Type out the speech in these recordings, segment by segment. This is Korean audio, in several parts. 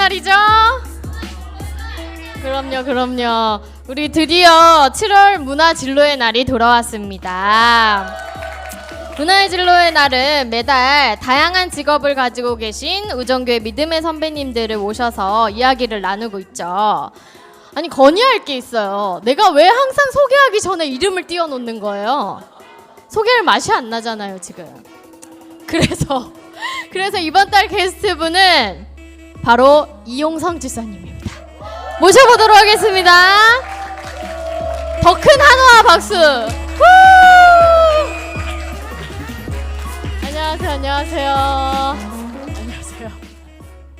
날이죠? 그럼요. 우리 드디어 7월 문화진로의 날이 돌아왔습니다. 문화의 진로의 날은 매달 다양한 직업을 가지고 계신 우정교회 믿음의 선배님들을 모셔서 이야기를 나누고 있죠. 아니, 건의할 게 있어요. 내가 왜 항상 소개하기 전에 이름을 띄워놓는 거예요? 소개할 맛이 안 나잖아요, 지금. 그래서 이번 달 게스트분은 바로 이용성 집사님입니다. 모셔보도록 하겠습니다. 더 큰 한호와 박수. 후! 안녕하세요.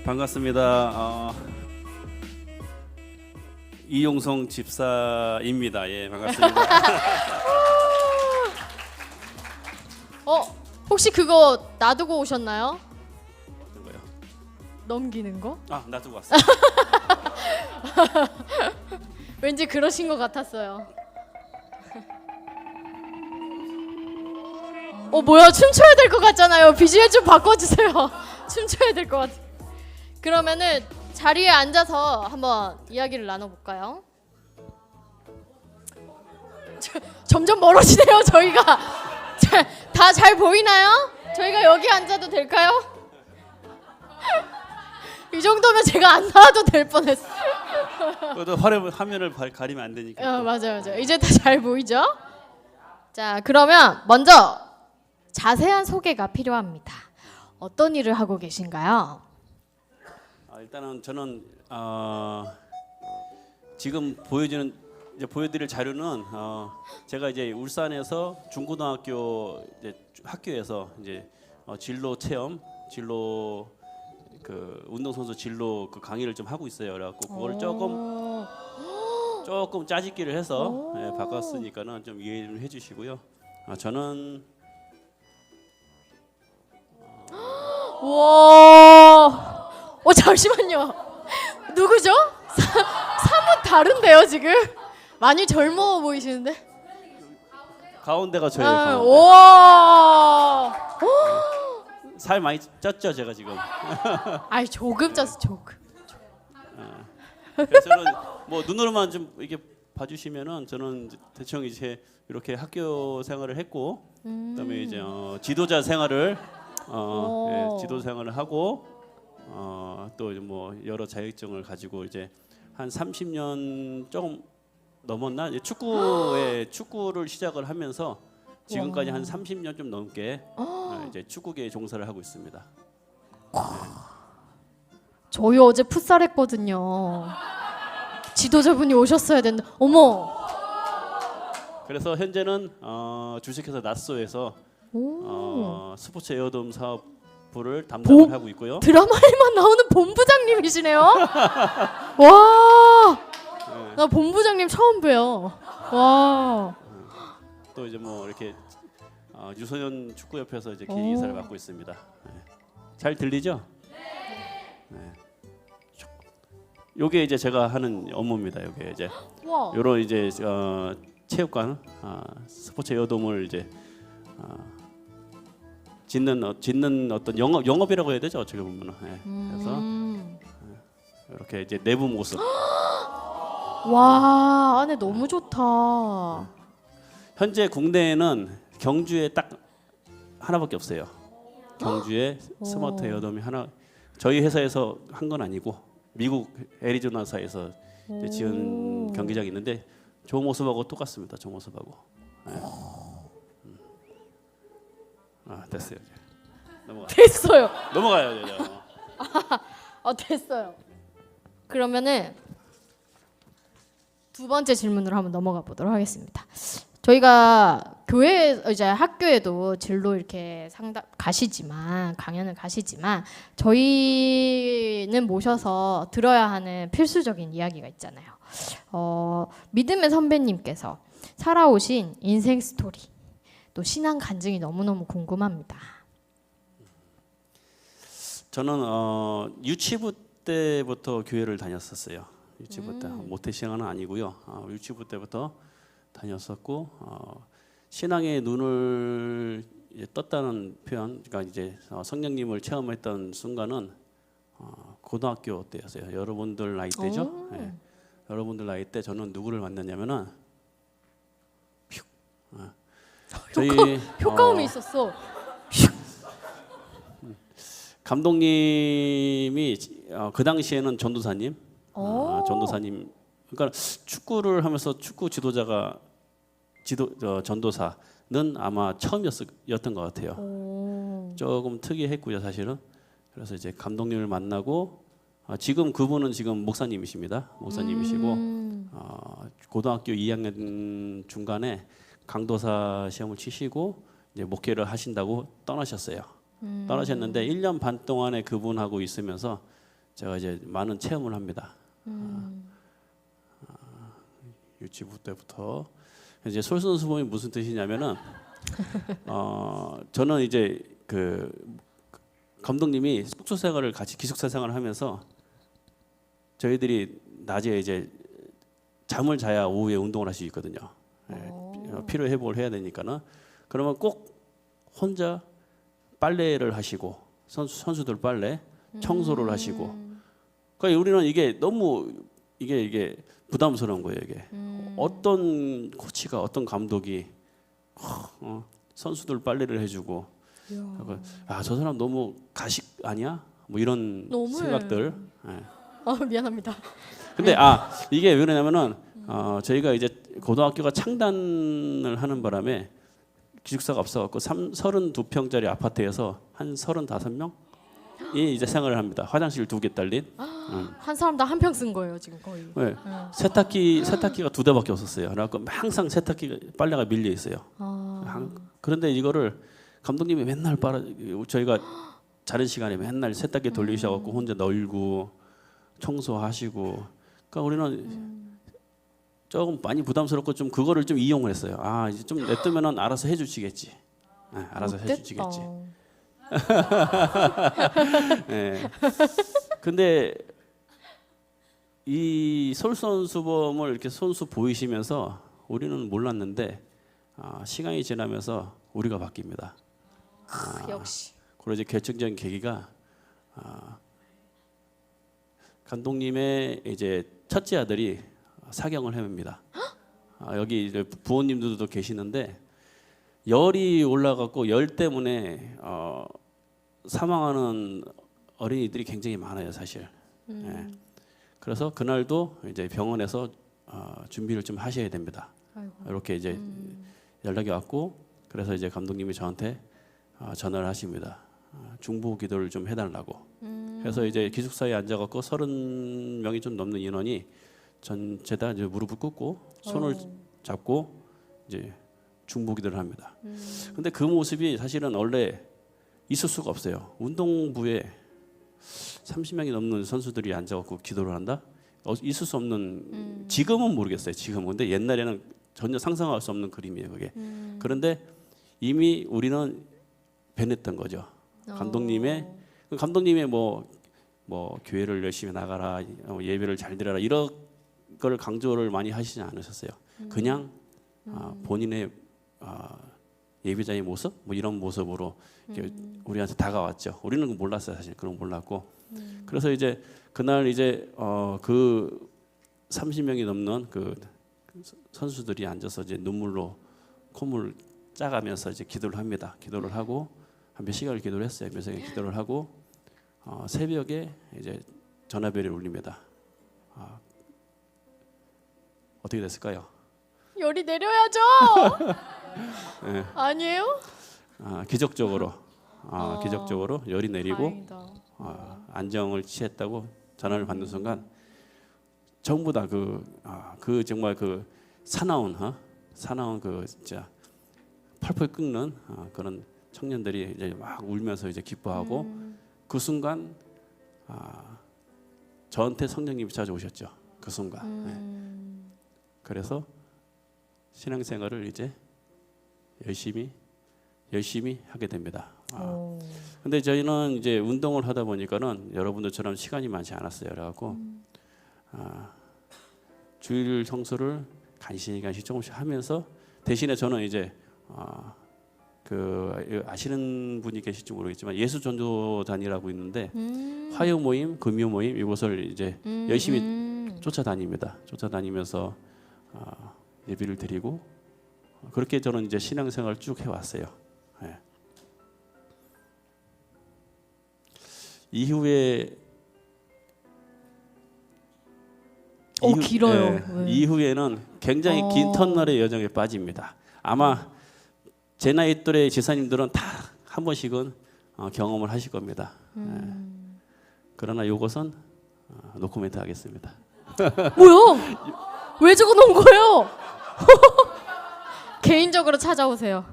반갑습니다. 이용성 집사입니다. 예, 반갑습니다. 혹시 그거 놔두고 오셨나요? 어떤 거요? 넘기는 거? 아, 놔두고 왔어요. 왠지 그러신 것 같았어요. 뭐야, 춤춰야 될 것 같잖아요. 비주얼 좀 바꿔주세요. 춤춰야 될 것 같아. 그러면은 자리에 앉아서 한번 이야기를 나눠볼까요? 점점 멀어지네요, 저희가. 다 잘 보이나요? 저희가 여기 앉아도 될까요? 이 정도면 제가 안 나와도 될 뻔했어. 그래도 화면을 가리면 안 되니까. 맞아요. 이제 다 잘 보이죠? 자, 그러면 먼저 자세한 소개가 필요합니다. 어떤 일을 하고 계신가요? 일단은 저는 지금 보여드릴 자료는 제가 이제 울산에서 중고등학교 학교에서 진로 체험, 진로 그 운동선수 진로 그 강의를 좀 하고 있어요. 그래갖고 그걸 조금 짜집기를 해서 바꿨으니까는 좀 이해를 해주시고요. 저는 우와. 잠시만요. 누구죠? 사뭇 다른데요, 지금? 많이 젊어 보이시는데? 가운데가 저예요. 우와. 살 많이 쪘죠, 제가 지금. 아이, 조금 쪘어, 조금. 그래서 저는 뭐 눈으로만 좀 이렇게 봐주시면은 저는 대충 이제 이렇게 학교 생활을 했고, 그다음에 이제 지도자 생활을 지도자 생활을 하고 또 뭐 여러 자격증을 가지고 이제 한 30년 조금 넘었나? 축구를 시작을 하면서 지금까지 한 30년 좀 넘게 이제 축구계에 종사를 하고 있습니다. 저희 어제 풋살했거든요. 지도자분이 오셨어야 된다. 어머. 그래서 현재는 주식회사 나쏘에서 스포츠 에어돔 사업부를 담당을 하고 있고요. 드라마에만 나오는 본부장님이시네요. 와. 나 본부장님 처음 봬요. 와. 또 이제 뭐 이렇게 유소년 축구협회에서 이제 기획이사를 맡고 있습니다. 잘 들리죠? 네. 요게 이제 제가 하는 업무입니다. 요게 이제 요런 이제 체육관 스포츠 에어돔을 이제 짓는 어떤 영업이라고 해야 되죠, 어떻게 보면은. 그래서 이렇게 이제 내부 모습. 와, 안에 너무 좋다. 현재 국내에는 경주에 딱 하나밖에 없어요. 경주에 스마트 에어돔이 하나. 저희 회사에서 한 건 아니고 미국 애리조나사에서 지은 경기장이 있는데 저 모습하고 똑같습니다. 저 모습하고. 됐어요. 됐어요. 넘어가요. 됐어요. 그러면은 두 번째 질문으로 한번 넘어가 보도록 하겠습니다. 저희가 교회 이제 학교에도 진로 이렇게 강연을 가시지만 저희는 모셔서 들어야 하는 필수적인 이야기가 있잖아요. 믿음의 선배님께서 살아오신 인생 스토리, 또 신앙 간증이 너무너무 궁금합니다. 저는 유치부 때부터 교회를 다녔었어요. 유치부 때 모태신앙은 아니고요. 유치부 때부터 다녔었고 신앙의 눈을 떴다는 표현, 그러니까 이제 성령님을 체험했던 순간은 고등학교 때였어요. 여러분들 나이 때죠. 예. 여러분들 나이 때 저는 누구를 만났냐면은 휙. 저희 효과음이 있었어. 감독님이 그 당시에는 전도사님, 전도사님. 그러니까 축구를 하면서 축구 지도자가 전도사는 아마 처음이었던 것 같아요. 조금 특이했고요, 사실은. 그래서 이제 감독님을 만나고 지금 그분은 지금 목사님이십니다. 목사님이시고 고등학교 2학년 중간에 강도사 시험을 치시고 이제 목회를 하신다고 떠나셨어요. 떠나셨는데 1년 반 동안에 그분하고 있으면서 제가 이제 많은 체험을 합니다. 유치부 때부터 이제 솔선수범이 무슨 뜻이냐면은 저는 이제 그 감독님이 숙소 생활을 같이 기숙사 생활을 하면서 저희들이 낮에 이제 잠을 자야 오후에 운동을 할 수 있거든요. 피로 회복을 해야 되니까는. 그러면 꼭 혼자 빨래를 하시고 선수들 빨래 청소를 하시고. 그러니까 우리는 이게 너무 이게 부담스러운 거예요. 이게 어떤 코치가 어떤 감독이 선수들 빨래를 해주고 저 사람 너무 가식 아니야? 뭐 이런 너무해. 생각들. 미안합니다. 근데 이게 왜 그러냐면은 저희가 이제 고등학교가 창단을 하는 바람에 기숙사가 없어갖고 32평짜리 아파트에서 한 35명이 이제 생활을 합니다. 화장실 2개 딸린. 한 사람당 한 평 쓴 거예요 지금 거의. 네. 세탁기가 2대밖에 없었어요. 그래갖고 항상 빨래가 밀려 있어요. 그런데 이거를 감독님이 맨날 저희가 자는 시간에 맨날 세탁기 돌리셔갖고 혼자 널고 청소하시고. 그러니까 우리는 조금 많이 부담스럽고 좀 그거를 좀 이용을 했어요. 이제 좀 냅두면은 알아서 해주시겠지. 알아서 해주시겠지. 네. 근데 이 솔선수범을 이렇게 손수 보이시면서 우리는 몰랐는데 시간이 지나면서 우리가 바뀝니다. 역시. 그리고 이제 결정적인 계기가 감독님의 이제 첫째 아들이 사경을 헤맵니다. 여기 이제 부모님들도 계시는데 열이 올라갖고 열 때문에 사망하는 어린이들이 굉장히 많아요, 사실. 예. 그래서 그날도 이제 병원에서 준비를 좀 하셔야 됩니다. 아이고. 이렇게 이제 연락이 왔고 그래서 이제 감독님이 저한테 전화를 하십니다. 중보 기도를 좀 해달라고. 그래서 이제 기숙사에 앉아갖고 30명이 좀 넘는 인원이 전체다 이제 무릎을 꿇고 손을 잡고 이제 중보 기도를 합니다. 근데 그 모습이 사실은 원래 있을 수가 없어요. 운동부에 30명이 넘는 선수들이 앉아갖고 기도를 한다? 있을 수 없는. 지금은 모르겠어요. 지금은. 근데 옛날에는 전혀 상상할 수 없는 그림이에요. 그게. 그런데 이미 우리는 변했던 거죠. 감독님의 뭐 교회를 열심히 나가라, 예배를 잘 드려라 이런 걸 강조를 많이 하시지 않으셨어요. 그냥 본인의 예배자의 모습, 뭐 이런 모습으로 우리한테 다가왔죠. 우리는 그건 몰랐어요, 사실. 그런 거 몰랐고. 그래서 이제 그날 이제 그 30명이 넘는 그 선수들이 앉아서 이제 눈물로 콧물 짜가면서 이제 기도를 합니다. 기도를 하고 한 몇 시간을 기도를 했어요. 몇 시간 기도를 하고 새벽에 이제 전화벨이 울립니다. 어떻게 됐을까요? 열이 내려야죠. 네. 아니에요? 기적적으로 기적적으로 열이 내리고 다행이다. 안정을 취했다고 전화를 받는 순간 전부 다 그 정말 그 사나운 그 진짜 펄펄 끓는 그런 청년들이 이제 막 울면서 이제 기뻐하고 그 순간 저한테 성령님이 찾아오셨죠. 그 순간. 네. 그래서 신앙생활을 이제 열심히 하게 됩니다. 근데 저희는 이제 운동을 하다 보니까는 여러분들처럼 시간이 많지 않았어요. 그래갖고 주일 성수를 간신히 조금씩 하면서 대신에 저는 이제 그 아시는 분이 계실지 모르겠지만 예수 전도단이라고 있는데 화요 모임, 금요 모임 이곳을 이제 열심히 쫓아다닙니다. 쫓아다니면서 예배를 드리고 그렇게 저는 이제 신앙생활 쭉 해왔어요. 예. 이후에 길어요. 네. 이후에는 굉장히 긴 터널의 여정에 빠집니다. 아마 제 나이 또래 지사님들은 다 한 번씩은 경험을 하실 겁니다. 예. 그러나 이것은 노코멘트 하겠습니다. 뭐야? 왜 적어놓은 거예요? 개인적으로 찾아오세요.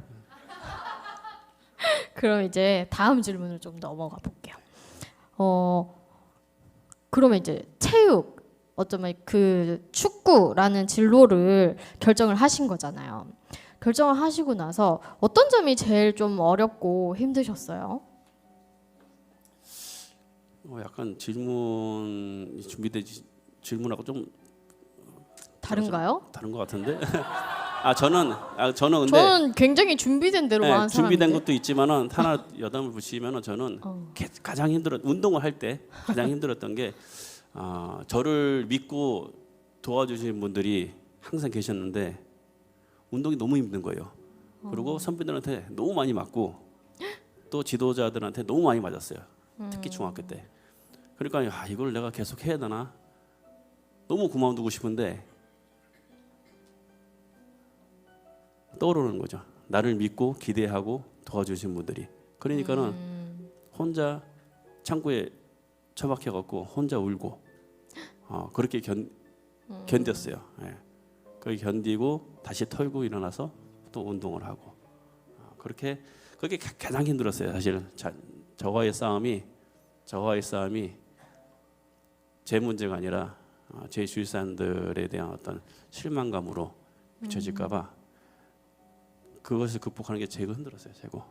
그럼 이제 다음 질문을 좀 넘어가 볼게요. 그러면 이제 체육 어쩌면 그 축구라는 진로를 결정을 하신 거잖아요. 결정을 하시고 나서 어떤 점이 제일 좀 어렵고 힘드셨어요? 약간 질문이 준비되지 질문하고 좀 다른가요? 다른 것 같은데. 저는 근데 저는 굉장히 준비된 대로 말한 준비된 사람인데. 것도 있지만은 하나 여담을 붙이면은 저는 가장 운동을 할 때 가장 힘들었던 게 저를 믿고 도와주시는 분들이 항상 계셨는데 운동이 너무 힘든 거예요. 그리고 선배들한테 너무 많이 맞고 또 지도자들한테 너무 많이 맞았어요. 특히 중학교 때. 그러니까 이걸 내가 계속 해야 되나? 너무 그만두고 싶은데 떠오르는 거죠. 나를 믿고 기대하고 도와주신 분들이. 그러니까는 혼자 창고에 처박혀 갖고 혼자 울고 그렇게 견뎠어요. 예. 그렇게 견디고 다시 털고 일어나서 또 운동을 하고 그게 가장 힘들었어요. 사실은 저와의 싸움이 제 문제가 아니라 제 주위 사람들에 대한 어떤 실망감으로 비춰질까봐 그것을 극복하는 게 제일 힘들었어요. 최고.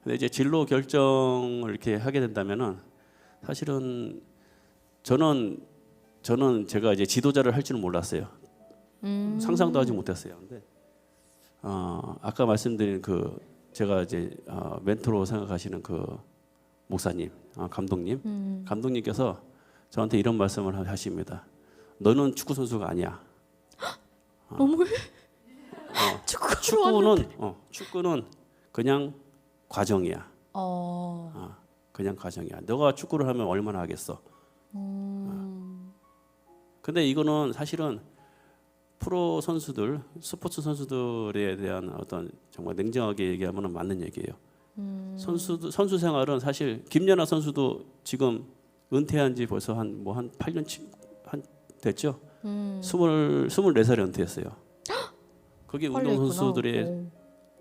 근데 이제 진로 결정을 이렇게 하게 된다면은 사실은 저는 제가 이제 지도자를 할 줄은 몰랐어요. 상상도 하지 못했어요. 근데 아까 말씀드린 그 제가 이제 멘토로 생각하시는 그 목사님, 감독님께서 저한테 이런 말씀을 하십니다. 너는 축구 선수가 아니야. 너무해. 축구는 그냥 과정이야. 그냥 과정이야. 너가 축구를 하면 얼마나 하겠어. 근데 이거는 사실은 프로 선수들, 스포츠 선수들에 대한 어떤 정말 냉정하게 얘기하면 맞는 얘기예요. 선수 생활은 사실 김연아 선수도 지금 은퇴한 지 벌써 한 8년 됐죠. 24살에 은퇴했어요. 그게 운동 선수들의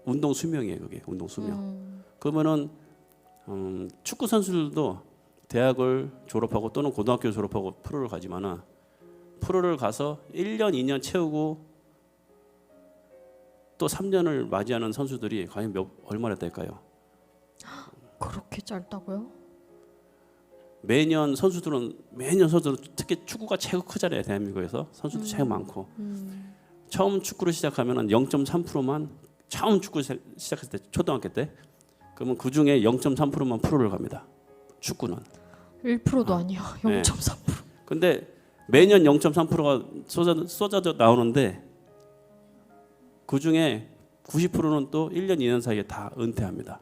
운동 수명이에요. 그게 운동 수명. 그러면은 축구 선수들도 대학을 졸업하고 또는 고등학교 졸업하고 프로를 가지만은 프로를 가서 1년, 2년 채우고 또 3년을 맞이하는 선수들이 과연 얼마나 될까요? 그렇게 짧다고요? 매년 선수들은 특히 축구가 최고 크잖아요. 대한민국에서 선수도 최고 많고 처음 축구를 시작하면은 0.3%만 처음 축구 시작했을 때 초등학교 때 그러면 그 중에 0.3%만 프로를 갑니다. 축구는 1%도 아니야. 0.3%. 근데 매년 0.3%가 쏟아져 나오는데 그 중에 90%는 또 1년, 2년 사이에 다 은퇴합니다.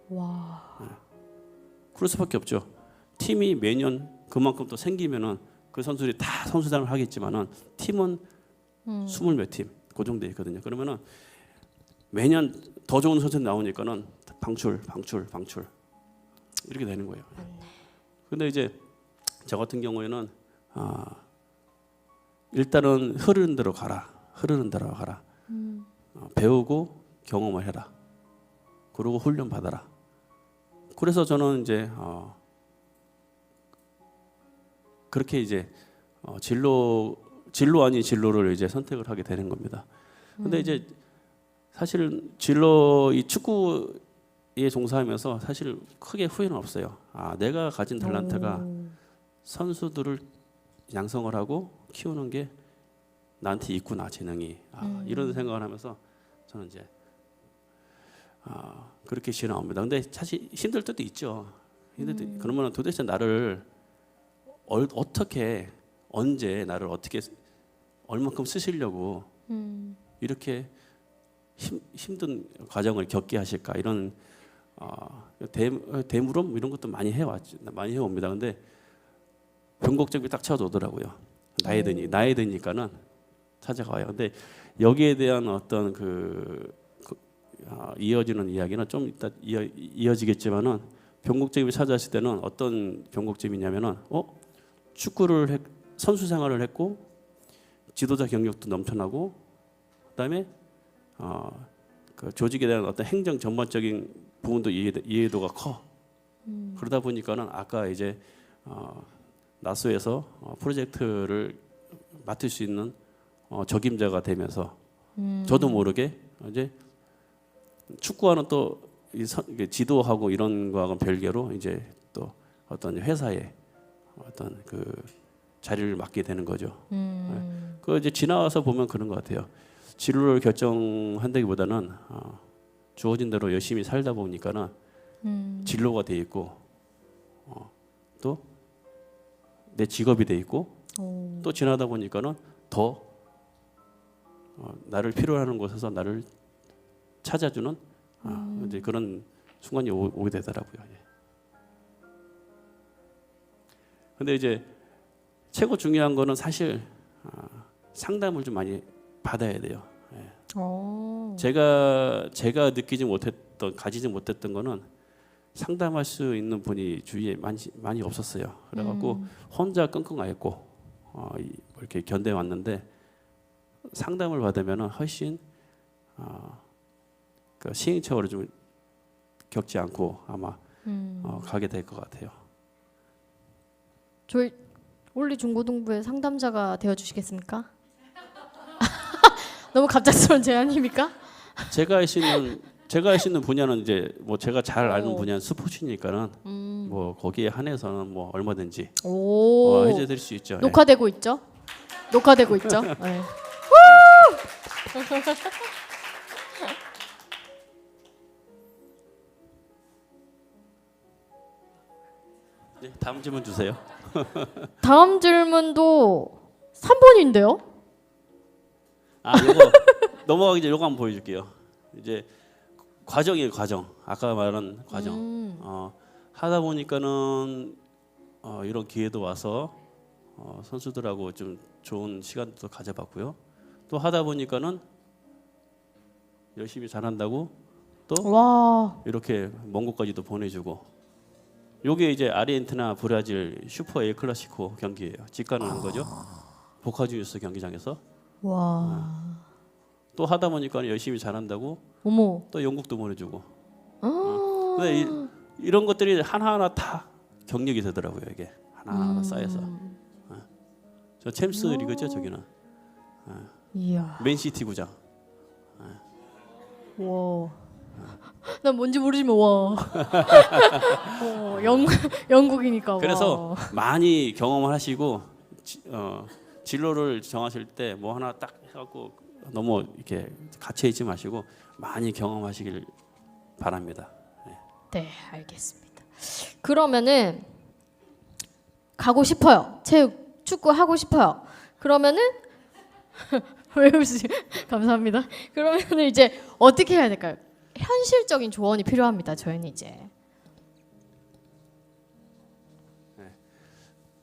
와. 그럴 수밖에 없죠. 팀이 매년 그만큼 또 생기면은 그 선수들이 다 선수단을 하겠지만은 팀은 20몇 팀 그 정도 있거든요. 그러면은 매년 더 좋은 선수 나오니까는 방출 이렇게 되는 거예요. 근데 이제 저 같은 경우에는 일단은 흐르는 대로 가라. 배우고 경험을 해라. 그리고 훈련 받아라. 그래서 저는 이제 그렇게 이제 진로 아닌 진로를 이제 선택을 하게 되는 겁니다. 근데 이제 사실 이 축구에 종사하면서 사실 크게 후회는 없어요. 내가 가진 탤런트가 선수들을 양성을 하고 키우는 게 나한테 있구나 재능이 이런 생각을 하면서 저는 이제 그렇게 지나옵니다. 근데 사실 힘들 때도 있죠. 그러면 도대체 나를 어떻게 언제 나를 어떻게 얼만큼 쓰시려고 이렇게 힘든 과정을 겪게 하실까 이런 대물음 이런 것도 많이 해옵니다. 근데 변곡점이 딱 쳐오더라고요. 나이 드니까는 찾아가요. 근데 여기에 대한 어떤 이어지는 이야기는 좀 이따 이어지겠지만은 변곡점이 찾아왔을 때는 어떤 변곡점이냐면은 축구를 선수 생활을 했고 지도자 경력도 넘쳐나고 그다음에 그 조직에 대한 어떤 행정 전반적인 부분도 이해도가 커. 그러다 보니까는 아까 이제 나소에서 프로젝트를 맡을 수 있는 적임자가 되면서 저도 모르게 이제 축구와는 또 지도하고 이런 거하고는 별개로 이제 또 어떤 회사에 어떤 그 자리를 맡게 되는 거죠. 그 이제 지나와서 보면 그런 것 같아요. 진로를 결정한다기보다는 주어진 대로 열심히 살다 보니까는 진로가 돼 있고 또 내 직업이 돼 있고 또 지나다 보니까는 더 나를 필요로 하는 곳에서 나를 찾아주는 이제 그런 순간이 오게 되더라고요. 예. 근데 이제 최고 중요한 거는 사실 상담을 좀 많이 받아야 돼요. 예. 제가 느끼지 못했던 가지지 못했던 거는 상담할 수 있는 분이 주위에 많이 없었어요. 그래갖고 혼자 끙끙 앓고 이렇게 견뎌 왔는데 상담을 받으면 훨씬 그 시행착오를 좀 겪지 않고 아마 가게 될 것 같아요. 저희 올리 중고등부의 상담자가 되어 주시겠습니까? 너무 갑작스러운 제안입니까? 제가 할 수 있는 분야는 이제 뭐 제가 잘 아는 분야는 스포츠니까는 뭐 거기에 한해서는 뭐 얼마든지 해드릴 수 있죠. 녹화되고 있죠? 녹화되고 있죠? 네. 네, 다음 질문 주세요. 다음 질문도 3번인데요? 이거 넘어가기 전에 이거 한번 보여줄게요. 이제 과정이에요, 과정. 아까 말한 과정. 하다 보니까는 이런 기회도 와서 선수들하고 좀 좋은 시간도 가져봤고요. 또 하다 보니까는 열심히 잘한다고 또 와. 이렇게 먼 곳까지도 보내주고. 요게 이제 아르헨티나 브라질 슈퍼 A 클라시코 경기예요. 직관을 한 거죠. 보카 주니어스 경기장에서. 와. 또 하다 보니까 열심히 잘한다고 어머. 또 영국도 보내주고. 근데 이런 것들이 하나하나 다 경력이 되더라고요. 이게 하나하나 쌓여서. 저 챔스 리그죠, 저기는. 이야. 맨시티 구장. 와. 난 뭔지 모르지만 와. 영국이니까. 그래서 와. 많이 경험을 하시고 진로를 정하실 때 뭐 하나 딱 해갖고 너무 이렇게 갇혀 있지 마시고 많이 경험하시길 바랍니다. 네, 알겠습니다. 그러면은 가고 싶어요. 축구 하고 싶어요. 그러면은 왜 웃으시? 감사합니다. 그러면은 이제 어떻게 해야 될까요? 현실적인 조언이 필요합니다. 저희는 이제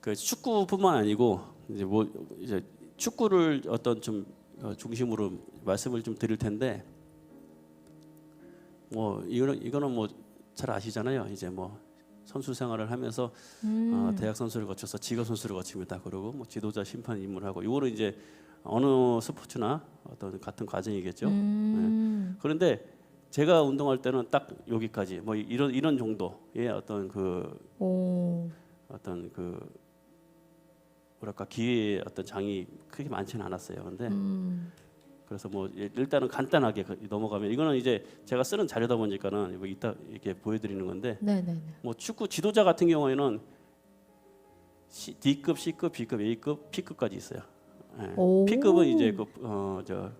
그 축구뿐만 아니고 이제 축구를 어떤 좀 중심으로 말씀을 좀 드릴 텐데 뭐 이거는 뭐 잘 아시잖아요. 이제 뭐 선수 생활을 하면서 대학 선수를 거쳐서 직업 선수를 거칩니다. 그리고 뭐 지도자 심판 입문하고 이거는 이제 어느 스포츠나 어떤 같은 과정이겠죠. 그런데 제가 운동할 때는 딱 여기까지 뭐 이런 정도의 어떤 어떤 뭐랄까 기회의 어떤 장이 크게 많지는 않았어요. 근데 그래서 뭐 일단은 간단하게 넘어가면 이거는 이제 제가 쓰는 자료다 보니까는 뭐 이따 이렇게 보여드리는 건데 네네네. 뭐 축구 지도자 같은 경우에는 D급, C급, B급, A급, P급까지 있어요. 예. 오. P급은 이제 저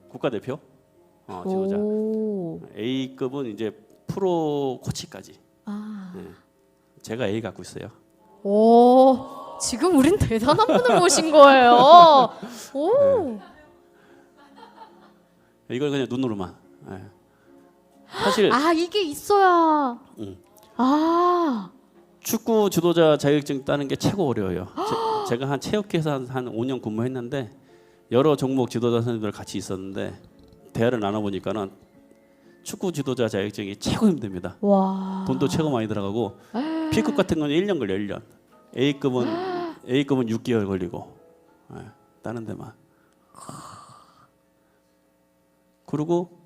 국가대표 지도자. 오. A급은 이제 프로 코치까지. 아. 예. 제가 A 갖고 있어요. 오. 지금 우린 대단한 분을 모신 거예요. 오. 이걸 그냥 눈으로만. 예. 사실 아, 이게 있어야. 아. 축구 지도자 자격증 따는 게 최고 어려워요. 제가 한 체육회사 한 5년 근무했는데 여러 종목 지도자 선생님들 같이 있었는데 대화를 나눠보니까는 축구 지도자 자격증이 최고 힘듭니다. 와. 돈도 최고 많이 들어가고 B급 같은 건 1년 걸려 1년. A급은 6개월 걸리고 따는 데만. 그리고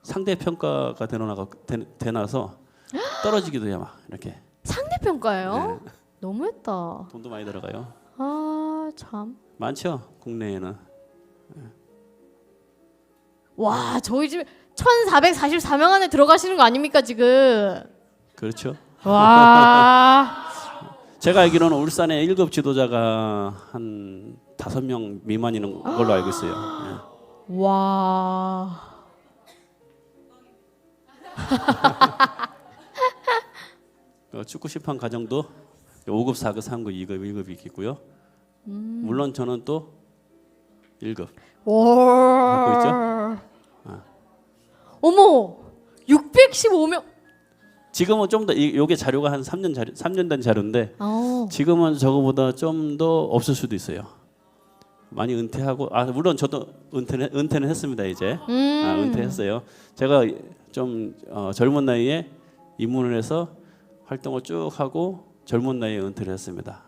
상대 평가가 되나서 떨어지기도 해요 막 이렇게. 상대평가예요? 너무했다. 돈도 많이 들어가요. 아, 참. 많죠 국내에는. 와, 저희 집에 1444명 안에 들어가시는 거 아닙니까 지금? 그렇죠. 와. 제가 알기로는 울산에 1급 지도자가 한 5명 미만인 걸로 알고 있어요. 와. 축구 심판 과정도 5급, 4급, 3급, 2급, 1급이 있고요. 물론 저는 또 1급 갖고 있죠. 어머, 615명. 지금은 좀 더 요게 자료가 한 3년 된 자료인데 어. 지금은 저거보다 좀 더 없을 수도 있어요. 많이 은퇴하고 물론 저도 은퇴는 했습니다 이제. 은퇴했어요. 제가 좀 젊은 나이에 입문을 해서 활동을 쭉 하고 젊은 나이에 은퇴를 했습니다.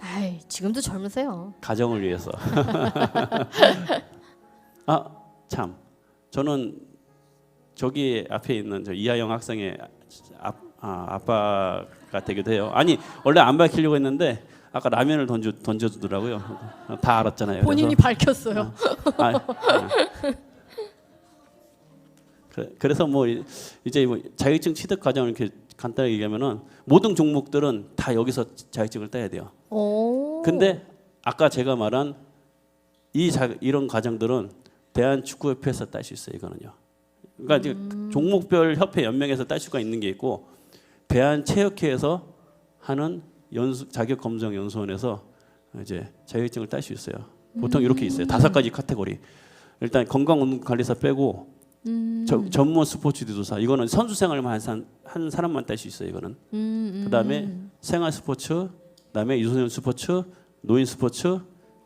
아이, 지금도 젊으세요. 가정을 위해서. 참 저는 저기 앞에 있는 저 이하영 학생의 아빠가 되기도 해요. 아니 원래 안 밝히려고 했는데 아까 라면을 던져주더라고요. 다 알았잖아요. 본인이 그래서, 밝혔어요. 그래서 뭐 이제 뭐 자격증 취득 과정을 이렇게 간단하게 얘기하면은 모든 종목들은 다 여기서 자격증을 따야 돼요. 오. 근데 아까 제가 말한 이런 과정들은 대한축구협회에서 딸 수 있어요. 이거는요. 그러니까 이제 종목별 협회 연맹에서 딸 수가 있는 게 있고 대한체육회에서 하는 자격 검정 연수원에서 이제 자격증을 딸 수 있어요. 보통 이렇게 있어요. 5가지 카테고리. 일단 건강관리사 빼고 전문 스포츠 지도사 이거는 선수 생활만 한 사람만 딸 수 있어요. 이거는. 그다음에 생활 스포츠, 그다음에 유소년 스포츠, 노인 스포츠,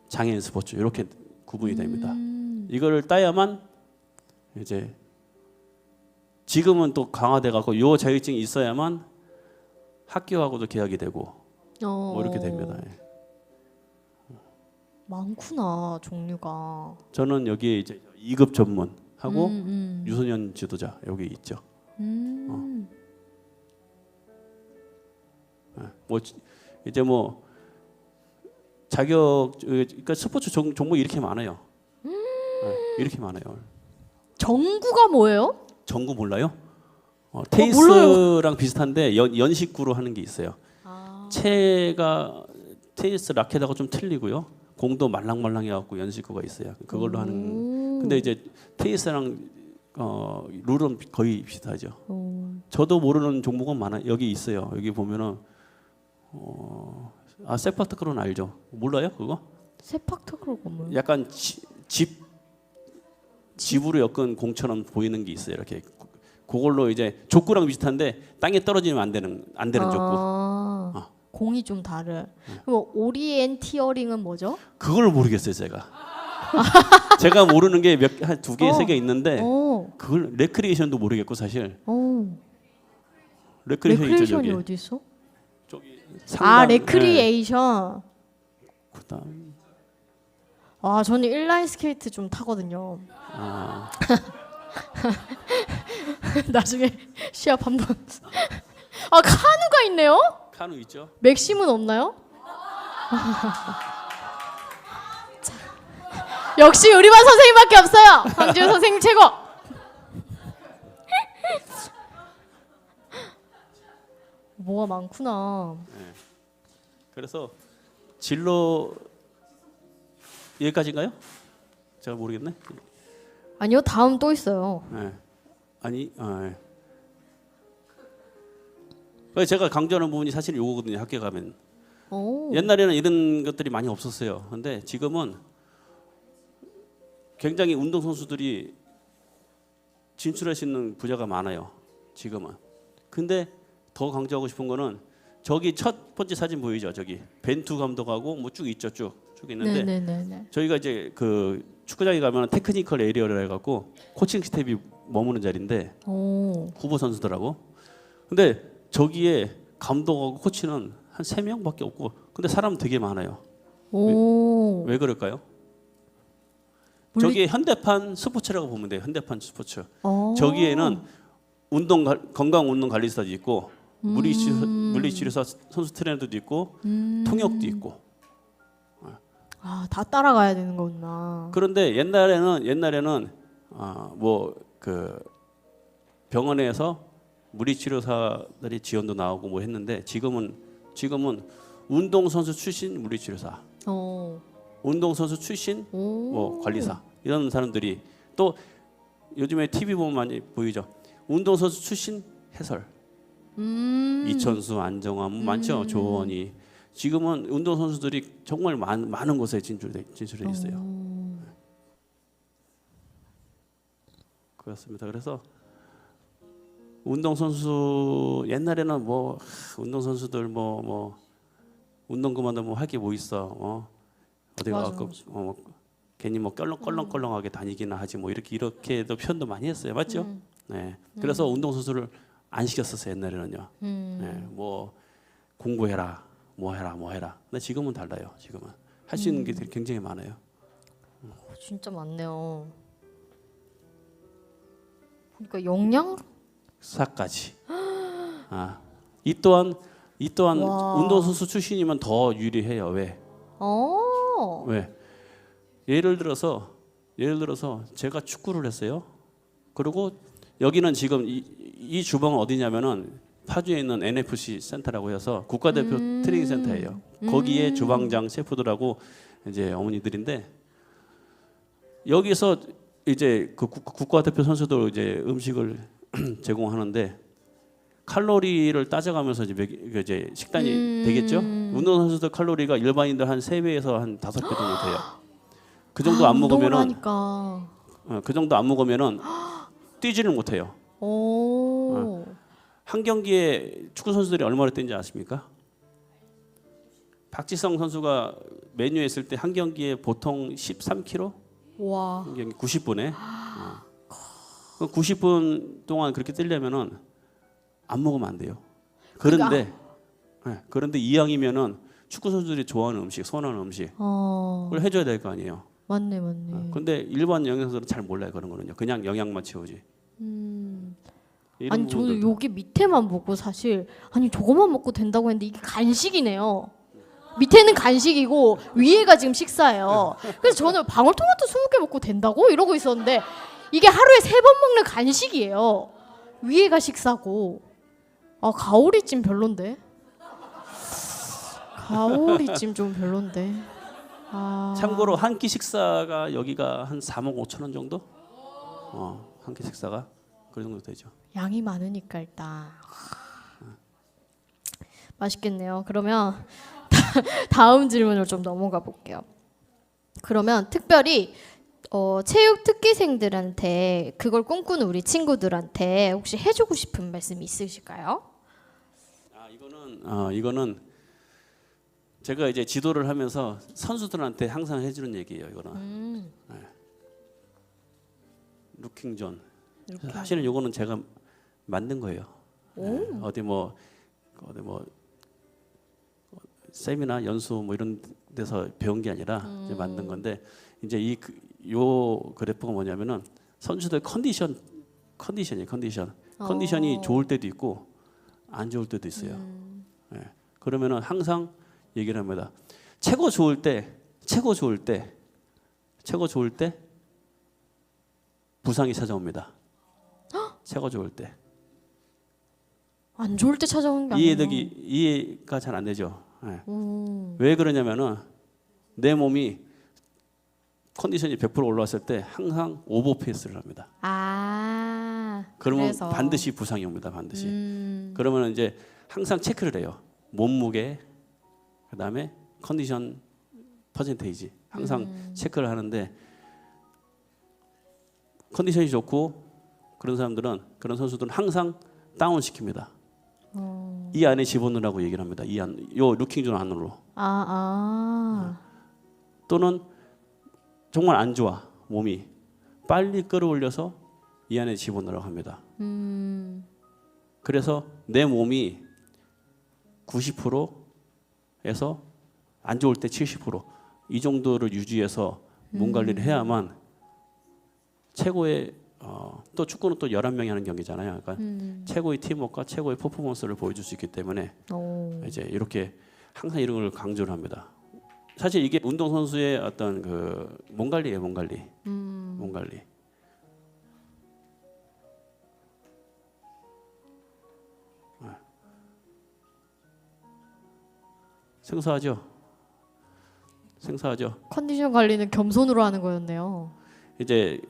장애인 스포츠 이렇게 구분이 됩니다. 이거를 따야만 이제 지금은 또 강화돼 갖고 요 자격증이 있어야만 학교하고도 계약이 되고 뭐 이렇게 됩니다. 많구나 종류가. 저는 여기에 이제 2급 전문하고 유소년 지도자 여기 있죠. 뭐 이제 뭐 자격 그러니까 스포츠 종목이 이렇게 많아요. 이렇게 많아요. 정구가 뭐예요? 정구 몰라요? 테니스랑 비슷한데 연식구로 하는 게 있어요. 채가 테니스 라켓하고 좀 틀리고요. 공도 말랑말랑해 갖고 연식구가 있어요. 그걸로 하는. 근데 이제 테니스랑 룰은 거의 비슷하죠. 저도 모르는 종목은 많아. 여기 있어요. 여기 보면은 세파타크로는 알죠? 몰라요 그거? 세팍타크로가 뭐예요? 약간 집으로 엮은 공처럼 보이는 게 있어요. 이렇게 그걸로 이제 족구랑 비슷한데 땅에 떨어지면 안 되는 족구. 공이 좀 다른. 그럼 오리엔티어링은 뭐죠? 그걸 모르겠어요 제가. 제가 모르는 게 한 2개, 3개 있는데 그걸 레크리에이션도 모르겠고 사실. 레크리에이션 있죠 저기. 어디 있어? 저기 상단, 레크리에이션. 그다음. 저는 인라인 스케이트 좀 타거든요. 나중에 시합 한번. 카누가 있네요? 카누 있죠. 맥심은 없나요? 자, 역시 우리 반 선생님밖에 없어요. 황지우 선생님 최고. 뭐가 많구나. 그래서 진로 여기까지인가요? 제가 모르겠네. 아니요, 다음 또 있어요. 네. 아니, 예. 그래서 제가 강조하는 부분이 사실 요거거든요. 학교 가면 오. 옛날에는 이런 것들이 많이 없었어요. 근데 지금은 굉장히 운동 선수들이 진출할 수 있는 분야가 많아요. 지금은. 근데 더 강조하고 싶은 거는 저기 첫 번째 사진 보이죠? 저기 벤투 감독하고 뭐 쭉 있죠, 쭉 있는데 네네네네. 저희가 이제 그 축구장에 가면 테크니컬 에리어를 해갖고 코칭 스텝이 머무는 자리인데 오. 후보 선수들하고. 근데 저기에 감독하고 코치는 한 3명밖에 없고, 근데 사람 되게 많아요. 오. 왜 그럴까요? 물리- 저기에 현대판 스포츠라고 보면 돼요. 현대판 스포츠. 오. 저기에는 건강 운동 관리사도 있고 물리치료사 선수 트레이너도 있고 통역도 있고. 아, 다 따라가야 되는 거구나. 그런데 옛날에는 뭐 그 병원에서 물리치료사들이 지원도 나오고 뭐 했는데 지금은 운동선수 출신 물리치료사, 오. 운동선수 출신 오. 뭐 관리사 이런 사람들이, 또 요즘에 TV 보면 많이 보이죠. 운동선수 출신 해설, 이천수, 안정환 많죠. 조원이. 지금은 운동선수들이 정말 많은 곳에 진출해 있어요. 그렇습니다. 그래서 운동선수 옛날에는 뭐 운동선수들 뭐 운동 그만두면 뭐 할 게 뭐 있어. 어디 맞아, 가고 맞아. 괜히 뭐 껄렁껄렁하게 다니기나 하지 뭐 이렇게도 표현도 많이 했어요. 맞죠? 네. 그래서 운동선수를 안 시켰었어요. 옛날에는요. 네. 뭐 공부해라, 뭐 해라. 근데 지금은 달라요. 지금은 할 수 있는 게 굉장히 많아요. 진짜 많네요. 그러니까 영양? 사까지. 이 또한 와. 운동선수 출신이면 더 유리해요. 왜? 왜? 예를 들어서 제가 축구를 했어요. 그리고 여기는 지금 이 주방은 어디냐면은 파주에 있는 NFC 센터라고 해서 국가대표 트레이닝 센터예요. 거기에 주방장 셰프들하고 이제 어머니들인데, 여기서 이제 그 국가대표 선수들 이제 음식을 제공하는데 칼로리를 따져가면서 이제 식단이 되겠죠. 운동 선수들 칼로리가 일반인들 한 3배에서 한 5배 정도 돼요. 그 정도 안 먹으면은 그 정도 안 먹으면은 뛰지를 못해요. 오. 한 경기에 축구 선수들이 얼마나 뛰는지 아십니까? 박지성 선수가 메뉴에 있을 때 한 경기에 보통 13kg? 와. 한 경기 90분에. 90분 동안 그렇게 뛰려면은 안 먹으면 안 돼요. 그런데 그런데 이왕이면은 축구 선수들이 좋아하는 음식, 선호하는 음식 그걸 해줘야 될 거 아니에요. 맞네. 근데 일반 영양사들은 잘 몰라요. 그런 거는요. 그냥 영양만 채우지. 아니 저도 여기 밑에만 보고 사실 아니 저거만 먹고 된다고 했는데 이게 간식이네요. 밑에는 간식이고 위에가 지금 식사예요. 그래서 저는 방울토마토 20개 먹고 된다고 이러고 있었는데 이게 하루에 3번 먹는 간식이에요. 위에가 식사고. 아, 가오리찜 별론데. 가오리찜 좀 별론데. 참고로 한 끼 식사가 여기가 한 4만 5천 원 정도? 한 끼 식사가 그 정도 되죠. 양이 많으니까 일단 맛있겠네요. 그러면 다음 질문으로 좀 넘어가 볼게요. 그러면 특별히 체육 특기생들한테 그걸 꿈꾸는 우리 친구들한테 혹시 해주고 싶은 말씀 있으실까요? 이거는 제가 이제 지도를 하면서 선수들한테 항상 해주는 얘기예요. 이거는 루킹 존. 사실은 이거는 제가 만든 거예요. 어디 뭐 세미나 연수 뭐 이런 데서 배운 게 아니라 이제 만든 건데, 이제 요 그래프가 뭐냐면은 선수들 컨디션이에요. 컨디션이 좋을 때도 있고 안 좋을 때도 있어요. 그러면은 항상 얘기를 합니다. 최고 좋을 때 부상이 찾아옵니다. 최고 좋을 때. 안 좋을 때 찾아오는 게 아니에요. 이해가 잘 안 되죠. 왜 그러냐면은 내 몸이 컨디션이 100% 올라왔을 때 항상 오버 페이스를 합니다. 그러면 반드시 부상이 옵니다. 반드시. 그러면 이제 항상 체크를 해요. 몸무게, 그다음에 컨디션 퍼센테이지 항상 체크를 하는데 컨디션이 좋고 그런 사람들은 그런 선수들은 항상 다운 시킵니다. 이 안에 집어넣으라고 얘기를 합니다. 요 루킹존 안으로. 또는 정말 안 좋아 몸이 빨리 끌어올려서 이 안에 집어넣으라고 합니다. 그래서 내 몸이 90%에서 안 좋을 때 70%이 정도를 유지해서 몸 관리를 해야만 최고의 또 축구는 또 11명이 하는 경기잖아요. 그러니까 최고의 팀워크와 최고의 퍼포먼스를 보여줄 수 있기 때문에 이제 이렇게 항상 이런 걸 강조를 합니다. 사실 이게 운동 선수의 어떤 그 몸 관리예요, 몸 관리. 몸 관리. 생소하죠? 생소하죠? 컨디션 관리는 겸손으로 하는 거였네요. 이제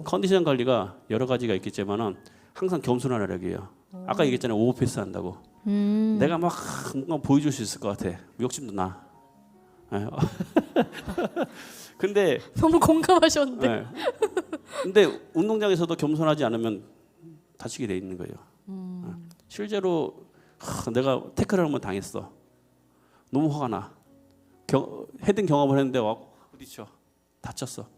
컨디션 관리가 여러 가지가 있겠지만은 항상 겸손하라고 해요. 아까 얘기했잖아요. 오버페이스 한다고. 내가 막 뭔가 보여줄 수 있을 것 같아. 욕심도 나. 근데 너무 공감하셨는데. 네. 근데 운동장에서도 겸손하지 않으면 다치게 돼 있는 거예요. 실제로 내가 태클을 한번 당했어. 너무 화가 나. 헤딩 경험을 했는데 와 부딪혀 다쳤어.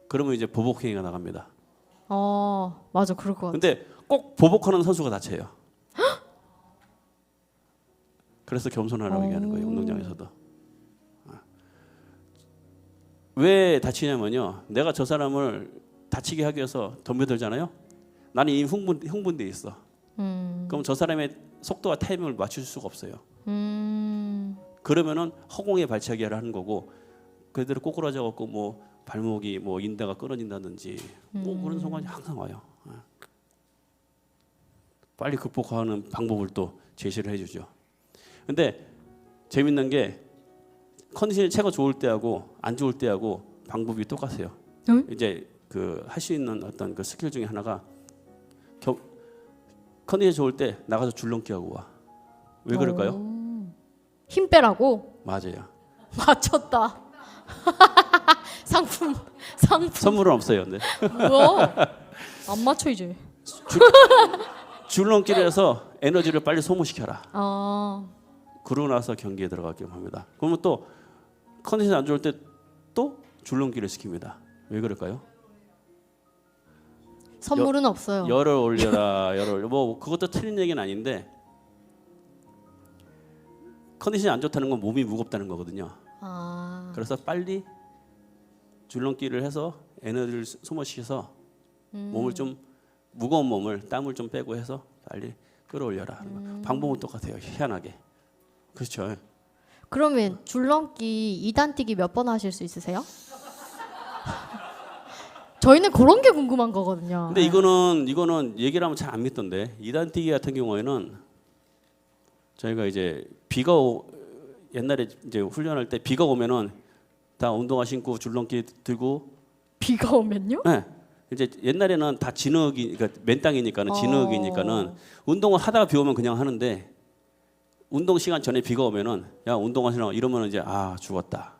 그러면 이제 보복행위가 나갑니다. 맞아, 그럴 것 같아. 근데 꼭 보복하는 선수가 다쳐요. 그래서 겸손하라고 얘기하는 거예요. 운동장에서도. 왜 다치냐면요. 내가 저 사람을 다치게 하기 위해서 덤벼들잖아요. 나는 이미 흥분돼 있어. 그럼 저 사람의 속도와 타이밍을 맞출 수가 없어요. 그러면은 허공에 발차기 하는 거고 그대로 꼬꾸라져 갖고 뭐 발목이 뭐 인대가 끊어진다든지 뭐 그런 순간이 항상 와요. 빨리 극복하는 방법을 또 제시를 해주죠. 근데 재밌는 게 컨디션이 최고 좋을 때하고 안 좋을 때하고 방법이 똑같아요. 이제 그 할 수 있는 어떤 그 스킬 중에 하나가 컨디션 좋을 때 나가서 줄넘기 하고 와. 왜 그럴까요? 힘 빼라고? 맞아요. 맞췄다. 상품. 선물은 없어요. 근데 뭐야? 안 맞춰 이제. 줄넘기를 해서 에너지를 빨리 소모시켜라. 그러고 나서 경기에 들어가게끔 합니다. 그러면 또 컨디션 안 좋을 때 또 줄넘기를 시킵니다. 왜 그럴까요? 선물은 없어요. 열을 올려라. 열을 뭐 그것도 틀린 얘기는 아닌데 컨디션이 안 좋다는 건 몸이 무겁다는 거거든요. 그래서 빨리 줄넘기를 해서 에너지를 소모시켜서 몸을 좀 무거운 몸을 땀을 좀 빼고 해서 빨리 끌어올려라. 방법은 똑같아요. 희한하게. 그렇죠. 그러면 줄넘기 2단 뛰기 몇 번 하실 수 있으세요? 저희는 그런 게 궁금한 거거든요. 근데 이거는 얘기를 하면 잘 안 믿던데 2단 뛰기 같은 경우에는 저희가 이제 옛날에 이제 훈련할 때 비가 오면은 다 운동화 신고 줄넘기 들고 비가 오면요? 네. 이제 옛날에는 다 진흙이 그러니까 맨 땅이니까는 진흙이니까는 운동을 하다가 비 오면 그냥 하는데 운동 시간 전에 비가 오면은 야 운동화 신어 이러면은 이제 죽었다.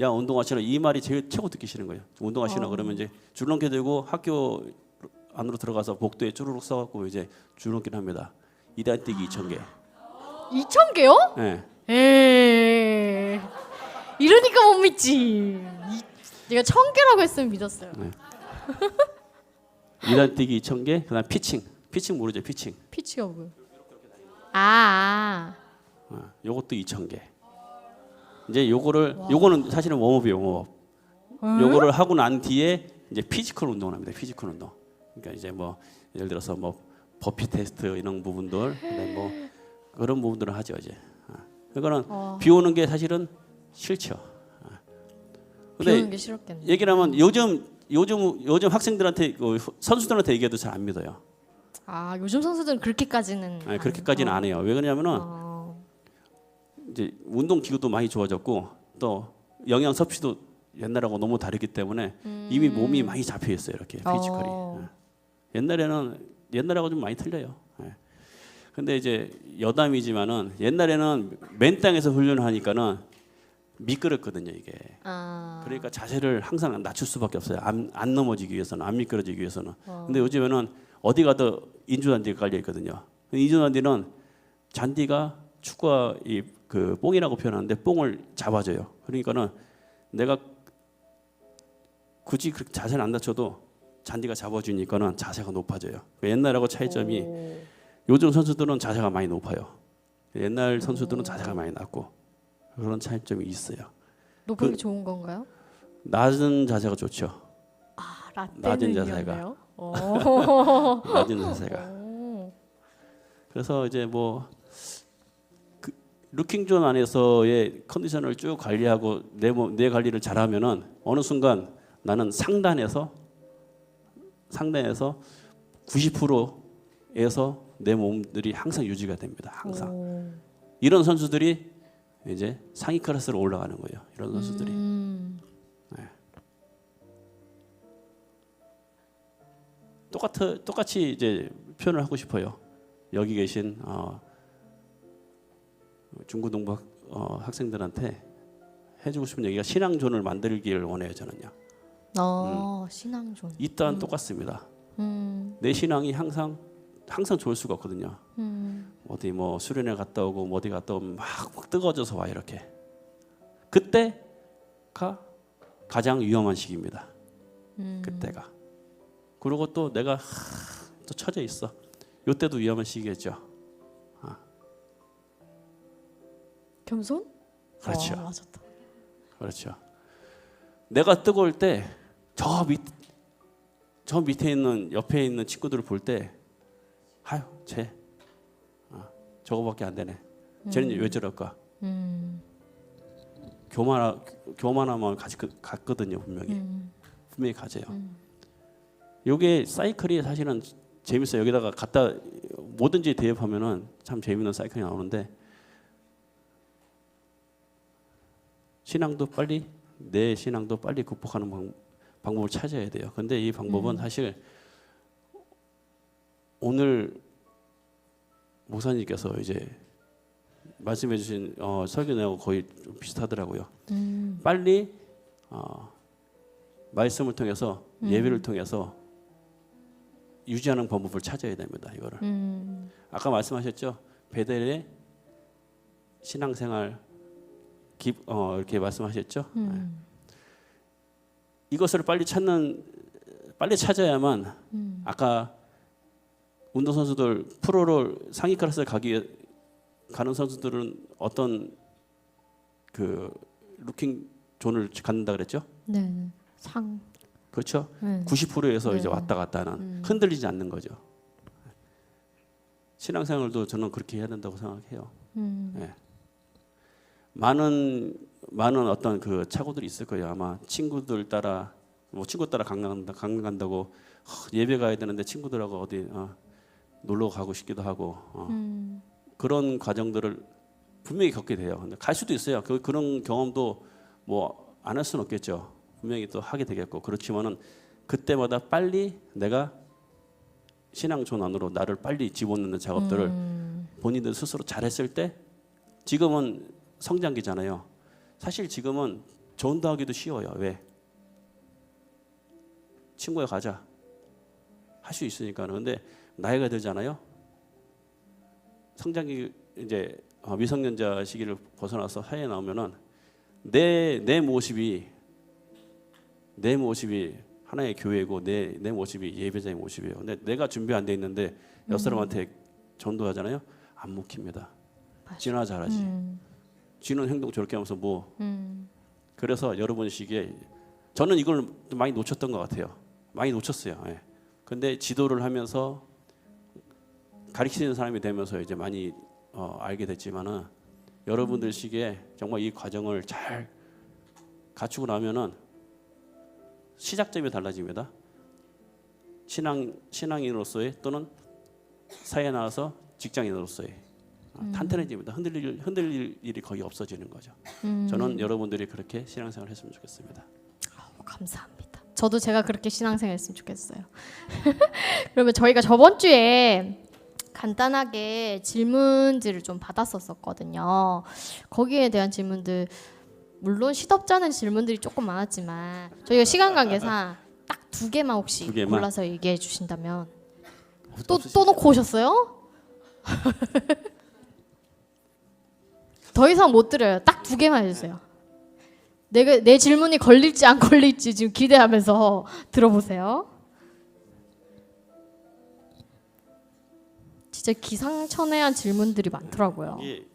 야 운동화 신어 이 말이 제일 최고 듣기 싫은 거예요. 운동화 신어 그러면 이제 줄넘기 들고 학교 안으로 들어가서 복도에 쭈루룩 써갖고 이제 줄넘기를 합니다. 2단 뛰기 2,000개. 2,000개요? 네. 에이, 이러니까 못 믿지. 내가 1,000개라고 했으면 믿었어요. 네. 2단 뛰기 2,000개. 그다음 피칭 모르죠? 피치가 뭐예요? 요것도 2,000개. 이제 요거는 사실은 웜업이에요. 웜업. 요거를 하고 난 뒤에 이제 피지컬 운동을 합니다. 피지컬 운동. 그러니까 이제 뭐 예를 들어서 뭐 버피 테스트 이런 부분들, 그다음에 뭐 그런 부분들을 하죠 이제. 이거는 비 오는 게 사실은 싫죠. 비 오는 게 싫었겠네. 얘기를 하면 요즘 학생들한테 선수들한테 얘기해도 잘 안 믿어요. 요즘 선수들은 그렇게까지는 그렇게까지는 안 해요. 왜 그러냐면은 이제 운동 기구도 많이 좋아졌고 또 영양 섭취도 옛날하고 너무 다르기 때문에 이미 몸이 많이 잡혀 있어요. 이렇게 피지컬이. 옛날에는 옛날하고 좀 많이 틀려요. 예. 근데 이제 여담이지만은 옛날에는 맨 땅에서 훈련을 하니까는 미끄럽거든요 이게. 그러니까 자세를 항상 낮출 수밖에 없어요. 안 넘어지기 위해서는, 안 미끄러지기 위해서는. 근데 요즘에는 어디 가도 인조잔디가 깔려 있거든요. 인조잔디는 잔디가 축구와 이 그 뽕이라고 표현하는데 뽕을 잡아줘요. 그러니까는 내가 굳이 그렇게 자세를 안 낮춰도 잔디가 잡아주니까는 자세가 높아져요. 옛날하고 차이점이 요즘 선수들은 자세가 많이 높아요. 옛날 선수들은 자세가 많이 낮고 그런 차이점이 있어요. 높은 게 좋은 건가요? 낮은 자세가 좋죠. 낮은 자세가. 낮은 자세가. 그래서 이제 뭐 그 루킹존 안에서의 컨디션을 쭉 관리하고 내 관리를 잘하면은 어느 순간 나는 상단에서 90%에서 내 몸들이 항상 유지가 됩니다. 항상. 이런 선수들이 이제 상위 클래스로 올라가는 거예요. 이런 선수들이. 네. 똑같이 이제 표현을 하고 싶어요. 여기 계신 중고등부 학생들한테 해주고 싶은 얘기가 신앙존을 만들기를 원해요. 저는요. 신앙존. 이 또한 똑같습니다. 내 신앙이 항상 좋을 수가 없거든요. 어디 뭐 수련회 갔다 오고 뭐 어디 갔다 오면 막 뜨거워져서 와 이렇게. 그때가 가장 위험한 시기입니다. 그때가. 그리고 또 내가 또 처져 있어. 이때도 위험한 시기겠죠. 겸손? 그렇죠. 맞았다. 그렇죠. 내가 뜨거울 때 저 밑에 있는 옆에 있는 친구들을 볼 때 아유 쟤 저거밖에 안 되네. 쟤는 왜 저럴까? 교만함을 갔거든요 분명히 가져요. 요게 사이클이 사실은 재밌어요. 여기다가 갖다 뭐든지 대입하면은 참 재밌는 사이클이 나오는데 내 신앙도 빨리 극복하는 방법을 찾아야 돼요. 근데 이 방법은 사실 오늘 목사님께서 이제 말씀해 주신 설교 내용하고 거의 좀 비슷하더라고요. 빨리 말씀을 통해서 예배를 통해서 유지하는 방법을 찾아야 됩니다. 이거를. 아까 말씀하셨죠. 베델의 신앙생활 이렇게 말씀하셨죠. 이것을 빨리 찾아야만 아까 운동선수들 프로를 상위 클래스를 가는 선수들은 어떤 그 루킹 존을 갖는다 그랬죠? 네. 그렇죠. 90%에서 네. 이제 왔다 갔다 하는 흔들리지 않는 거죠. 신앙생활도 저는 그렇게 해야 된다고 생각해요. 네. 많은 어떤 그 착오들이 있을 거예요. 아마 친구들 따라 친구 따라 강남 간다고 예배 가야 되는데 친구들하고 어디 놀러 가고 싶기도 하고 그런 과정들을 분명히 겪게 돼요. 근데 갈 수도 있어요. 그런 경험도 뭐 안 할 수는 없겠죠. 분명히 또 하게 되겠고 그렇지만은 그때마다 빨리 내가 신앙존 안으로 나를 빨리 집어넣는 작업들을 본인들 스스로 잘했을 때 지금은 성장기잖아요. 사실 지금은 전도하기도 쉬워요. 왜? 친구야 가자. 할 수 있으니까는. 근데 나이가 들잖아요. 성장기 이제 미성년자 시기를 벗어나서 사회에 나오면은 내 모습이 하나의 교회고 내 모습이 예배자의 모습이에요. 근데 내가 준비 안 돼 있는데 옆 사람한테 전도하잖아요. 안 먹힙니다. 지나 잘하지. 지는 행동 저렇게 하면서 뭐. 그래서 여러분 시기에 저는 이걸 많이 놓쳤던 것 같아요. 많이 놓쳤어요. 예. 근데 지도를 하면서 가르치는 사람이 되면서 이제 많이 알게 됐지만은 여러분들 시기에 정말 이 과정을 잘 갖추고 나면은 시작점이 달라집니다. 신앙인으로서의 또는 사회에 나와서 직장인으로서의 탄탄해집니다. 흔들릴 일이 거의 없어지는 거죠. 저는 여러분들이 그렇게 신앙생활을 했으면 좋겠습니다. 감사합니다. 저도 제가 그렇게 신앙생활 했으면 좋겠어요. 그러면 저희가 저번 주에 간단하게 질문지를 좀 받았었거든요. 거기에 대한 질문들 물론 시덥잖은 질문들이 조금 많았지만 저희가 시간 관계상 딱 2개만 혹시 2개만? 골라서 얘기해 주신다면. 또 놓고 오셨어요? 더 이상 못 드려요. 딱 2개만 해주세요. 내 질문이 걸릴지 안 걸릴지 지금 기대하면서 들어보세요. 진짜 기상천외한 질문들이 많더라고요. 이게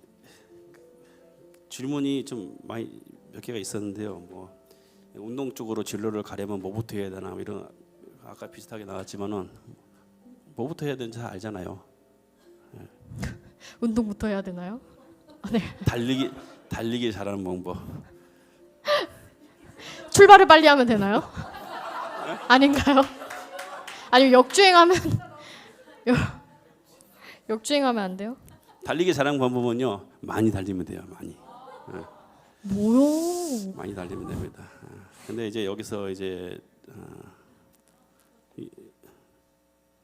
질문이 좀 많이 몇 개가 있었는데요. 뭐 운동 쪽으로 진로를 가려면 뭐부터 해야 되나 뭐 이런 아까 비슷하게 나왔지만은 뭐부터 해야 되는지 잘 알잖아요. 운동부터 해야 되나요? 네. 달리기 잘하는 방법. 출발을 빨리 하면 되나요? 아닌가요? 아니면 역주행하면 안 돼요? 달리기 잘하는 방법은요. 많이 달리면 돼요. 많이. 뭐요? 많이 달리면 됩니다. 근데 이제 여기서 이제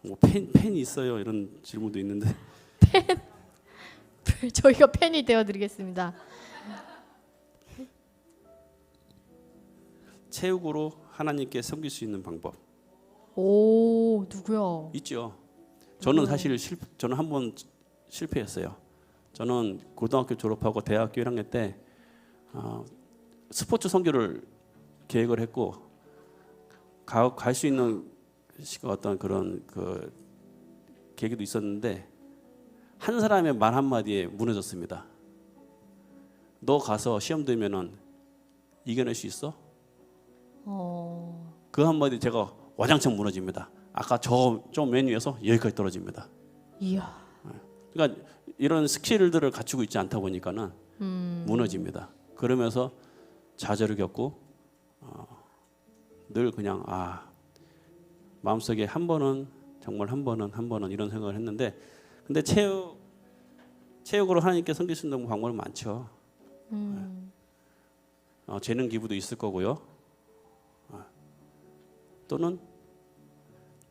뭐 팬이 있어요 이런 질문도 있는데 저희가 팬이 되어드리겠습니다. 체육으로 하나님께 섬길 수 있는 방법 오, 누구요? 있죠. 저는 사실 저는 한번 실패했어요. 저는 고등학교 졸업하고 대학교 1학년 때 스포츠 선교를 계획을 했고 갈 수 있는 어떤 그런 그 계기도 있었는데 한 사람의 말 한마디에 무너졌습니다. 너 가서 시험 들면은 이겨낼 수 있어? 그 한마디 제가 와장창 무너집니다. 아까 저 좀 맨 위에서 여기까지 떨어집니다. 이야. 그러니까 이런 스킬들을 갖추고 있지 않다 보니까는 무너집니다. 그러면서 좌절을 겪고 늘 그냥 마음속에 한 번은 정말 한 번은 이런 생각을 했는데 근데 체육으로 하나님께 섬길 수 있는 방법은 많죠. 재능 기부도 있을 거고요. 또는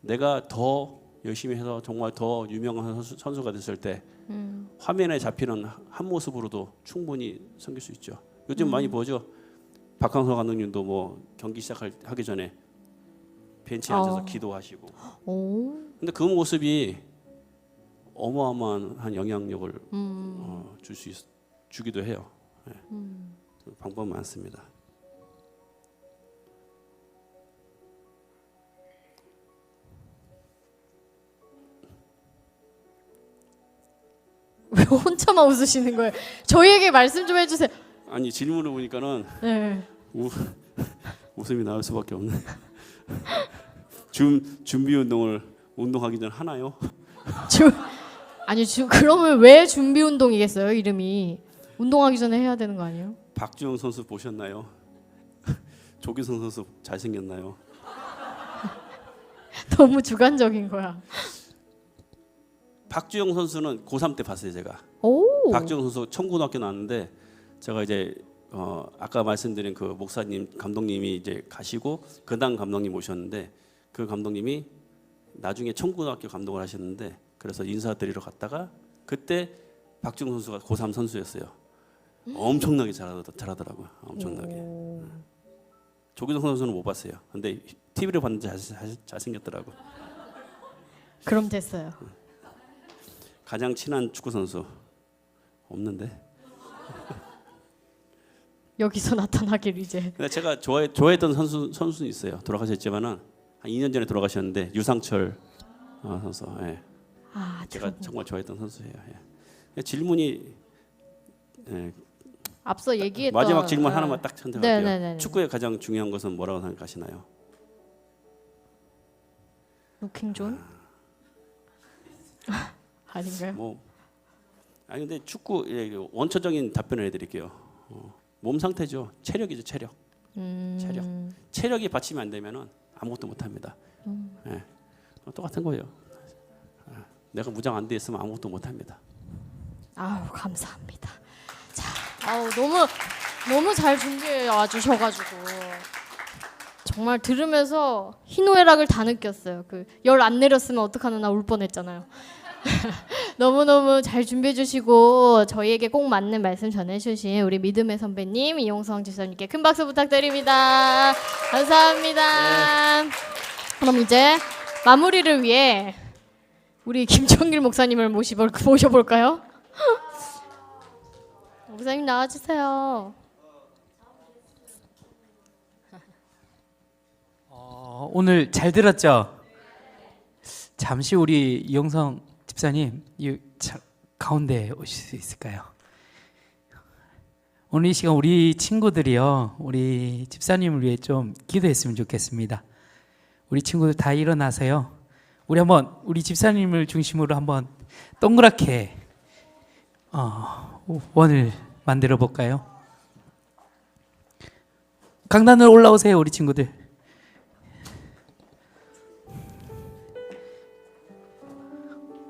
내가 더 열심히 해서 정말 더 유명한 선수가 됐을 때 화면에 잡히는 한 모습으로도 충분히 섬길 수 있죠. 요즘 많이 보죠. 박항서 감독님도 뭐 경기 시작하기 전에 벤치에 앉아서 기도하시고. 근데 그 모습이 어마어마한 영향력을 주기도 해요. 네. 방법 많습니다. 왜 혼자만 웃으시는 거예요? 저희에게 말씀 좀 해주세요. 아니 질문을 보니까는 네. 웃음이 나올 수밖에 없네. 준비 운동을 운동하기 전 하나요? 지금 그러면 왜 준비 운동이겠어요? 이름이 운동하기 전에 해야 되는 거 아니에요? 박주영 선수 보셨나요? 조규성 선수 잘생겼나요? 너무 주관적인 거야. 박주영 선수는 고3 때 봤어요 제가. 오. 박주영 선수 청고등학교 나왔는데 제가 이제 아까 말씀드린 그 목사님 감독님이 이제 가시고 근당 감독님 오셨는데 그 감독님이 나중에 청고등학교 감독을 하셨는데 그래서 인사드리러 갔다가 그때 박주영 선수가 고3 선수였어요. 엄청나게 잘하더라고요. 엄청나게. 조규성 선수는 못 봤어요. 근데 TV로 봤는데 잘생겼더라고. 그럼 됐어요. 가장 친한 축구 선수 없는데. 여기서 나타나길 이제. 근데 제가 좋아했던 선수는 있어요. 돌아가셨지만은 한 2년 전에 돌아가셨는데 유상철 선수. 예. 제가 정말 좋아했던 선수예요. 예. 질문이 앞서 얘기했던 마지막 질문 하나만 딱 선택할게요. 네네네. 축구의 가장 중요한 것은 뭐라고 생각하시나요? 루킹 존? 아닌가요? 아니 근데 축구 원초적인 답변을 해드릴게요. 몸 상태죠. 체력이죠. 체력. 체력이 받치면 안 되면은 아무것도 못 합니다. 예. 똑같은 거예요. 내가 무장 안 돼 있으면 아무것도 못 합니다. 아우 감사합니다. 자, 너무 잘 준비해 와 주셔가지고 정말 들으면서 희노애락을 다 느꼈어요. 그 열 안 내렸으면 어떡하나 나 울 뻔했잖아요. 너무너무 잘 준비해 주시고 저희에게 꼭 맞는 말씀 전해주신 우리 믿음의 선배님 이용성 집사님께 큰 박수 부탁드립니다. 감사합니다. 그럼 이제 마무리를 위해 우리 김정길 목사님을 모셔볼까요? 목사님 나와주세요. 오늘 잘 들었죠? 잠시 우리 이용성 집사님 가운데 오실 수 있을까요? 오늘 이 시간 우리 친구들이요, 우리 집사님을 위해 좀 기도했으면 좋겠습니다. 우리 친구들 다 일어나서요, 우리 한번 우리 집사님을 중심으로 한번 동그랗게 원을 만들어 볼까요? 강단으로 올라오세요, 우리 친구들.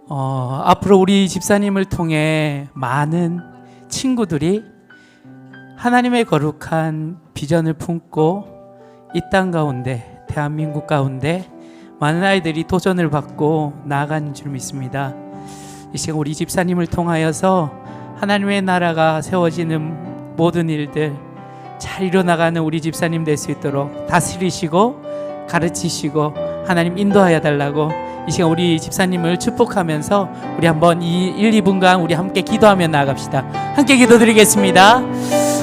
앞으로 우리 집사님을 통해 많은 친구들이 하나님의 거룩한 비전을 품고 이 땅 가운데, 대한민국 가운데 많은 아이들이 도전을 받고 나아가는 줄 믿습니다. 이 시간 우리 집사님을 통하여서 하나님의 나라가 세워지는 모든 일들 잘 이뤄나가는 우리 집사님 될 수 있도록 다스리시고 가르치시고 하나님 인도하여 달라고 이 시간 우리 집사님을 축복하면서 우리 한번 이 1, 2분간 우리 함께 기도하며 나아갑시다. 함께 기도드리겠습니다.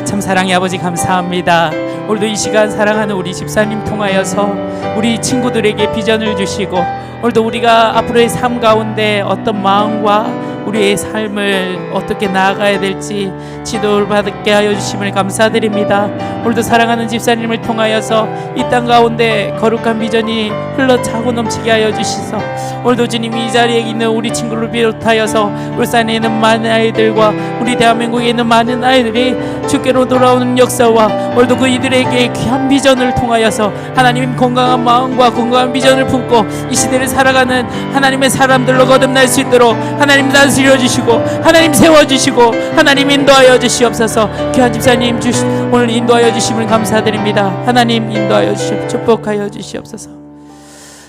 참 사랑의 아버지 감사합니다. 오늘도 이 시간 사랑하는 우리 집사님 통하여서 우리 친구들에게 비전을 주시고 오늘도 우리가 앞으로의 삶 가운데 어떤 마음과 우리의 삶을 어떻게 나아가야 될지 지도를 받게 하여 주심을 감사드립니다. 오늘도 사랑하는 집사님을 통하여서 이 땅 가운데 거룩한 비전이 흘러차고 넘치게 하여 주시소. 오늘도 주님 이 자리에 있는 우리 친구를 비롯하여서 울산에 있는 많은 아이들과 우리 대한민국에 있는 많은 아이들이 주께로 돌아오는 역사와 오늘도 그 이들에게 귀한 비전을 통하여서 하나님 건강한 마음과 건강한 비전을 품고 이 시대를 살아가는 하나님의 사람들로 거듭날 수 있도록 하나님 다스려 주시고 하나님 세워주시고 하나님 인도하여 주시옵소서. 귀한 집사님 오늘 인도하여 주심을 감사드립니다. 하나님 인도하여 주시옵소서. 축복하여 주시옵소서.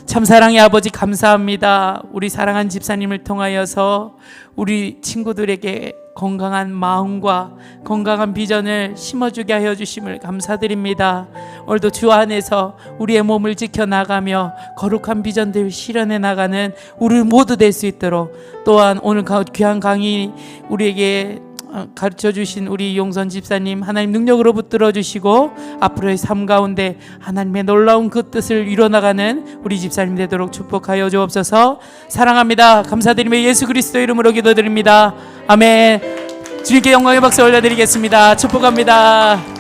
참 사랑의 아버지 감사합니다. 우리 사랑한 집사님을 통하여서 우리 친구들에게 건강한 마음과 건강한 비전을 심어주게 하여 주심을 감사드립니다. 오늘도 주 안에서 우리의 몸을 지켜나가며 거룩한 비전들 실현해 나가는 우리 모두 될 수 있도록 또한 오늘 귀한 강의 우리에게 가르쳐 주신 우리 용선 집사님 하나님 능력으로 붙들어 주시고 앞으로의 삶 가운데 하나님의 놀라운 그 뜻을 이뤄나가는 우리 집사님 되도록 축복하여 주옵소서. 사랑합니다. 감사드리며 예수 그리스도 이름으로 기도드립니다. 아멘. 주님께 영광의 박수 올려드리겠습니다. 축복합니다.